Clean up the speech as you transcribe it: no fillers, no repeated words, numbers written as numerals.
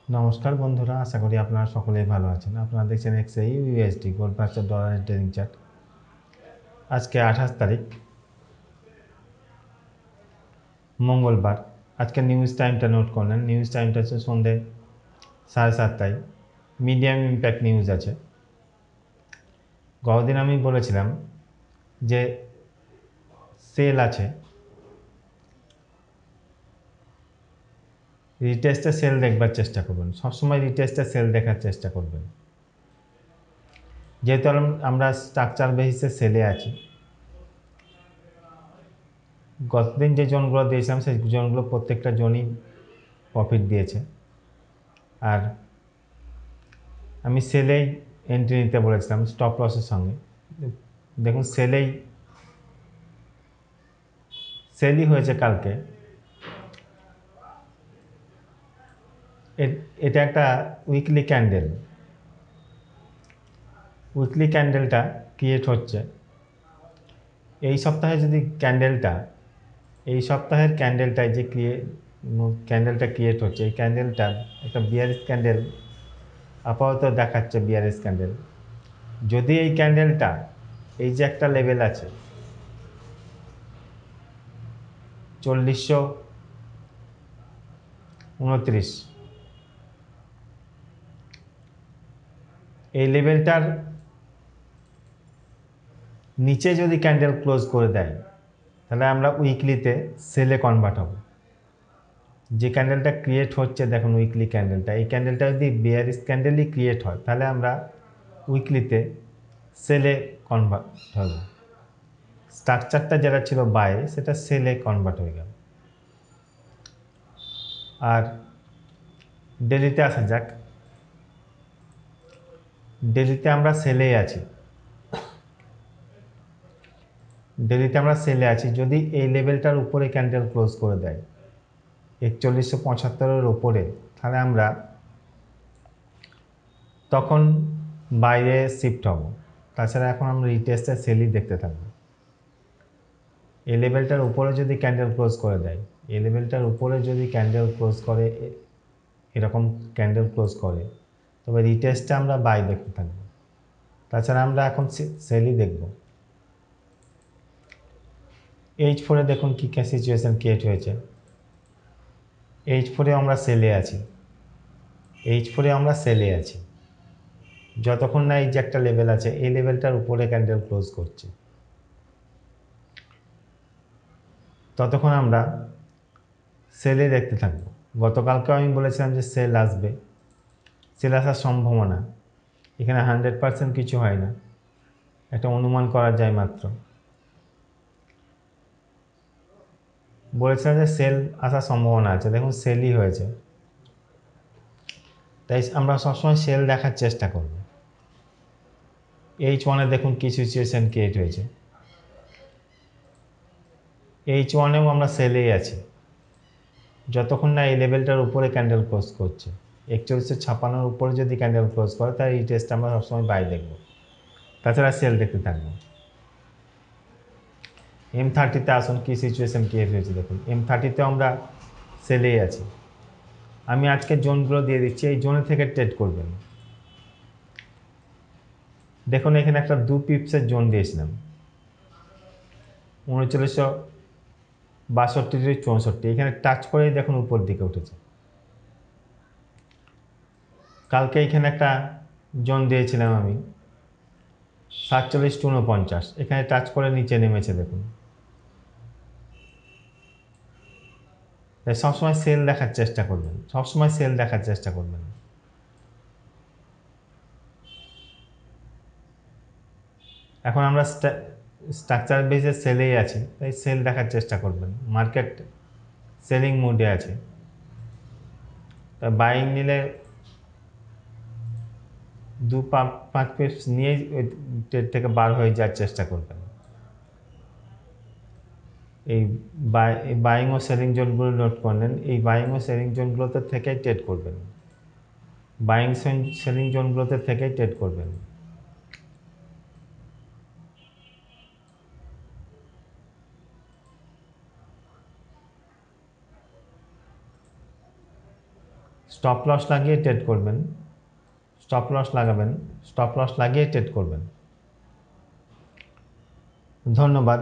নমস্কার বন্ধুরা, আশা করি আপনারা সকলেই ভালো আছেন। আপনারা দেখছেন এক্সআই ইউএসডি গোল্ড ভার্সেস ডলারের ট্রেডিং চার্ট। আজকে 28 তারিখ মঙ্গলবার। আজকে নিউজ টাইমটা নোট করলেন। নিউজ টাইমটা হচ্ছে সন্ধ্যে 7:30টায়। মিডিয়াম ইম্প্যাক্ট নিউজ আছে। গতদিন আমি বলেছিলাম যে সেল আছে, রিটেস্টে সেল দেখবার চেষ্টা করবেন। সবসময় রিটেস্টে সেল দেখার চেষ্টা করবেন। যেহেতু আমরা স্ট্রাকচার বেসিসে সেলে আছি, গতদিন যে জোনগুলো দিয়েছিলাম সেই জোনগুলো প্রত্যেকটা জোনই প্রফিট দিয়েছে। আর আমি সেলেই এন্ট্রি নিতে বলেছিলাম স্টপ লসের সঙ্গে। দেখুন সেলই হয়েছে কালকে। এটা একটা উইকলি ক্যান্ডেলটা ক্রিয়েট হচ্ছে। এই সপ্তাহের ক্যান্ডেলটায় যে ক্যান্ডেলটা ক্রিয়েট হচ্ছে, এই ক্যান্ডেলটা একটা বিয়ারিশ ক্যান্ডেল আপাতত দেখাচ্ছে। বিয়ারিশ ক্যান্ডেল যদি এই ক্যান্ডেলটা, এই যে একটা লেভেল আছে 4029, এই লেভেলটার নিচে যদি ক্যান্ডেল ক্লোজ করে দেয়, তাহলে আমরা উইকলিতে সেলে কনভার্ট হব। যে ক্যান্ডেলটা ক্রিয়েট হচ্ছে দেখুন, উইকলি ক্যান্ডেলটা, এই ক্যান্ডেলটা যদি বেয়ারিশ ক্যান্ডেলই ক্রিয়েট হয়, তাহলে আমরা উইকলিতে সেলে কনভার্ট হব। স্ট্রাকচারটা যেটা ছিল বাই, সেটা সেলে কনভার্ট হয়ে গেল। আর ডেলিতে আসা যাক। ডেলিতে আমরা সেলে আছি। যদি এই লেভেলটার উপরে ক্যান্ডেল ক্লোজ করে দেয় 4175-এর উপরে, তাহলে আমরা তখন বাইরে শিফট হব। তাছাড়া এখন আমরা রিটেস্টে সেলই দেখতে থাকবো। এই লেভেলটার উপরে যদি ক্যান্ডেল ক্লোজ করে দেয়, এরকম ক্যান্ডেল ক্লোজ করে, তবে রিটেস্টে আমরা বাই দেখতে থাকবো। তাছাড়া আমরা এখন সেলই দেখব। H4-এ দেখুন কী সিচুয়েশান ক্রিয়েট হয়েছে। H4-এ আমরা সেলে আছি। যতক্ষণ না এই যে একটা লেভেল আছে, এই লেভেলটার উপরে ক্যান্ডেল ক্লোজ করছে, ততক্ষণ আমরা সেলে দেখতে থাকবো। গতকালকেও আমি বলেছিলাম যে সেল আসবে। সেল আসার সম্ভাবনা এখানে 100% কিছু হয় না, একটা অনুমান করা যায় মাত্র। বলেছিলাম যে সেল আসার সম্ভাবনা আছে, দেখুন সেলই হয়েছে। তাই আমরা সবসময় সেল দেখার চেষ্টা করব। H1-এ দেখুন কি সিচুয়েশান ক্রিয়েট হয়েছে। H1-এও আমরা সেলেই আছি, যতক্ষণ না এই লেভেলটার উপরে ক্যান্ডেল ক্লোজ করছে। 4156-এর উপরে যদি ক্যান্ডেল ক্লোজ করে, তাহলে এই টেস্ট আমরা সবসময় বাই দেখব। তাছাড়া সেল দেখতে থাকবো। M30-তে আসুন কি সিচুয়েশান ক্রিয়েট হয়েছে দেখুন। M30-তেও আমরা সেলেই আছি। আমি আজকে জোনগুলো দিয়ে দিচ্ছি, এই জোনে থেকে ট্রেড করবেন। দেখুন এখানে একটা 2 পিপসের জোন দিয়েছিলাম, 3962-64। এখানে টাচ করেই দেখুন উপর দিকে উঠেছে। কালকে এখানে একটা জোন দিয়েছিলাম আমি 47-49, এখানে টাচ করে নিচে নেমেছে দেখুন। তাই সবসময় সেল দেখার চেষ্টা করবেন। এখন আমরা স্ট্রাকচার বেসে সেলেই আছি, তাই সেল দেখার চেষ্টা করবেন। মার্কেট সেলিং মোডে আছে, তাই বাইং নিলে 2-5 পিপস নিয়েই ট্রেড থেকে বার হয়ে যাওয়ার চেষ্টা করবেন। এই বাইং ও সেলিং জোনগুলো নোট করলেন। এই বাইং ও সেলিং জোনগুলোতে থেকেই ট্রেড করবেন। সেলিং জোনগুলোতে থেকেই ট্রেড করবেন। স্টপ লস লাগিয়ে ট্রেড করবেন, স্টপ লস লাগাবেন, স্টপ লস লাগিয়ে ট্রেড করবেন। ধন্যবাদ।